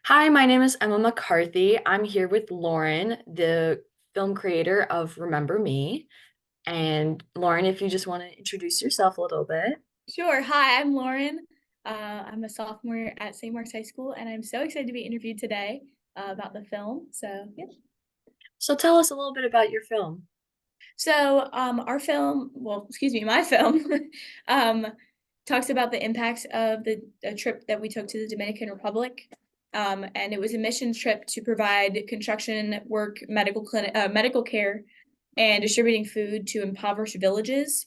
Hi, my name is Emma McCarthy. I'm here with Lauren, the film creator of Remember Me. And Lauren, if you just want to introduce yourself a little bit. Sure. Hi, I'm Lauren. I'm a sophomore at St. Mark's High School, and I'm so excited to be interviewed today about the film. So, yeah. So tell us a little bit about your film. Our film, well, excuse me, my film, um, talks about the impacts of the trip that we took to the Dominican Republic. And it was a mission trip to provide construction work, medical care, and distributing food to impoverished villages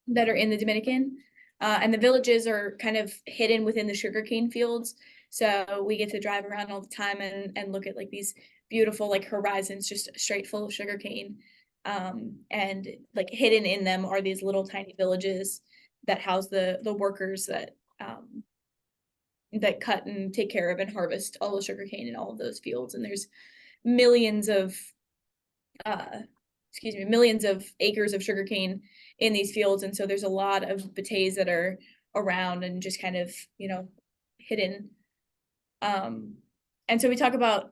that are in the Dominican. And the villages are kind of hidden within the sugarcane fields. So we get to drive around all the time and look at like these beautiful like horizons just straight full of sugarcane. And like hidden in them are these little tiny villages that house the workers that cut and take care of and harvest all the sugarcane in all of those fields. And there's millions of uh, millions of acres of sugarcane in these fields. And so there's a lot of bateys that are around and just kind of, hidden. Um, and so we talk about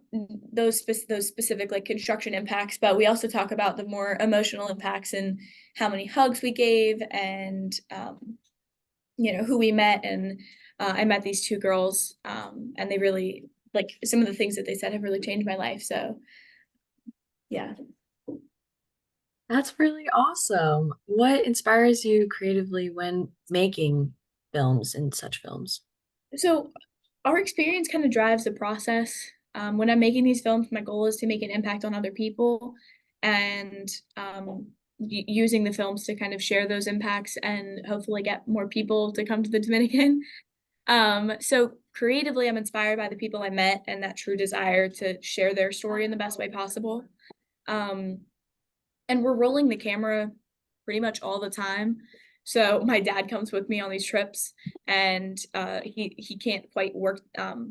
those specific like construction impacts, but we also talk about the more emotional impacts and how many hugs we gave and, who we met. And I met these two girls and they really, like some of the things that they said have really changed my life. So yeah. That's really awesome. What inspires you creatively when making films and such films? So our experience kind of drives the process. When I'm making these films, my goal is to make an impact on other people and using the films to kind of share those impacts and hopefully get more people to come to the Dominican. So creatively, I'm inspired by the people I met and that true desire to share their story in the best way possible. Um, and we're rolling the camera pretty much all the time. So my dad comes with me on these trips, and he can't quite work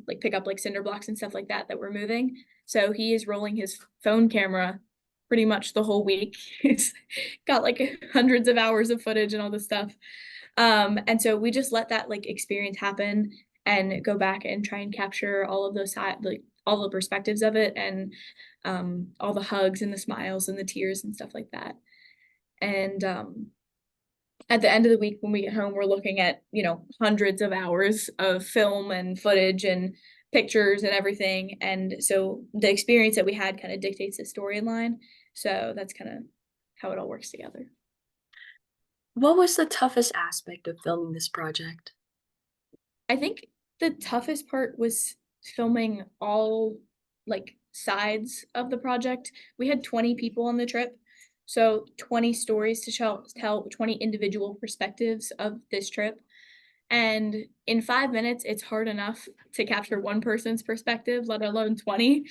like pick up like cinder blocks and stuff like that we're moving. So he is rolling his phone camera pretty much the whole week. He's got like hundreds of hours of footage and all this stuff. And so we just let that like experience happen and go back and try and capture all of those like all the perspectives of it and all the hugs and the smiles and the tears and stuff like that. And at the end of the week, when we get home, we're looking at, hundreds of hours of film and footage and pictures and everything. And so the experience that we had kind of dictates the storyline. So that's kind of how it all works together. What was the toughest aspect of filming this project? I think the toughest part was filming all like sides of the project. We had 20 people on the trip. So 20 stories to tell 20 individual perspectives of this trip. And in 5 minutes, it's hard enough to capture one person's perspective, let alone 20.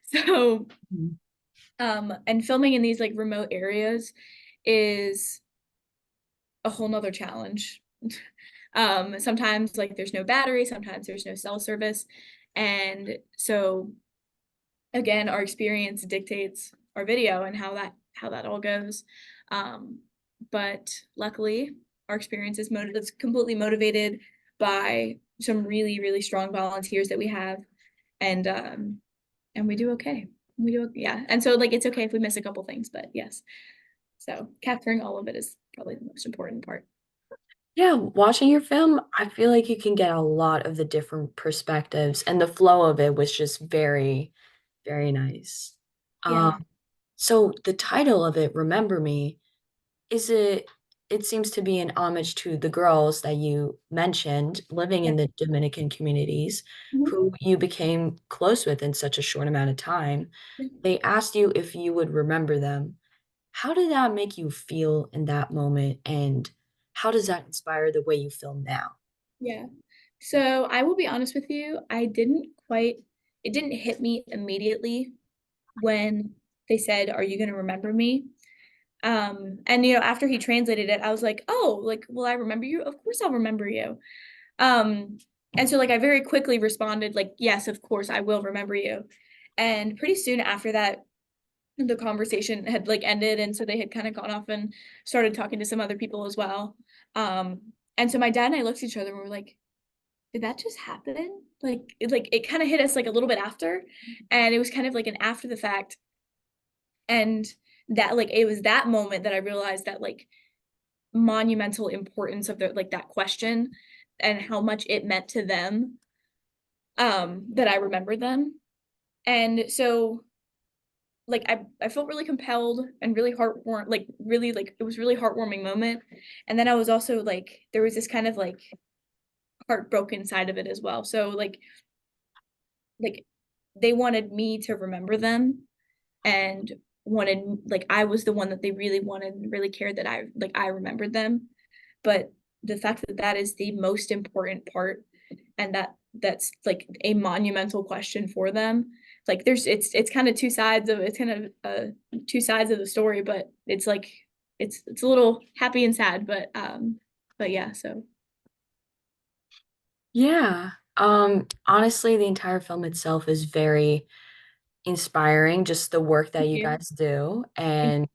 So, Mhm. and filming in these like remote areas is a whole nother challenge. Sometimes like there's no battery, sometimes there's no cell service. And so again, our experience dictates our video and how that all goes. Um, but luckily our experience is completely motivated by some really, really strong volunteers that we have. And we do okay. We do, yeah. And so like it's okay if we miss a couple things, but yes. So capturing all of it is probably the most important part. Yeah, watching your film, I feel like you can get a lot of the different perspectives, and the flow of it was just very, very nice. Yeah. So the title of it, Remember Me, is it seems to be an homage to the girls that you mentioned living Yeah. in the Dominican communities Mhm. who you became close with in such a short amount of time. They asked you if you would remember them. How did that make you feel in that moment, and how does that inspire the way you film now? Yeah. So I will be honest with you, it didn't hit me immediately when they said, "Are you gonna remember me?" And after he translated it, I was like, "Oh, like, will I remember you? Of course I'll remember you." Um, and so like I very quickly responded like, "Yes, of course I will remember you." And pretty soon after that, the conversation had like ended, and so they had kind of gone off and started talking to some other people as well. And so my dad and I looked at each other and we were like, did that just happen? Like it kind of hit us like a little bit after, and it was kind of like an after the fact. And that like it was that moment that I realized that like monumental importance of the like that question and how much it meant to them, that I remembered them. And so like I felt really compelled and really heartwarm like really like it was really heartwarming moment. And then I was also like there was this kind of like heartbroken side of it as well. So like they wanted me to remember them and wanted like I was the one that they really wanted and really cared that I remembered them. But the fact that that is the most important part and that's like a monumental question for them. Like there's it's kind of two sides of it's kind of two sides of the story, but it's like it's a little happy and sad, but yeah, so Yeah. Honestly, the entire film itself is very inspiring, just the work that thank you you. guys do. And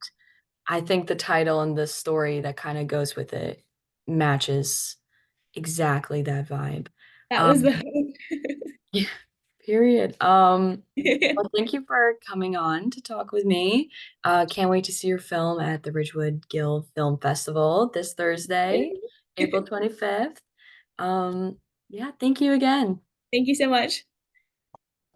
I think the title and the story that kind of goes with it matches exactly that vibe. That was Um, the yeah, period. Well, thank you for coming on to talk with me. Can't wait to see your film at the Ridgewood Guild Film Festival this Thursday, April 25th. Um, yeah, thank you again. Thank you so much.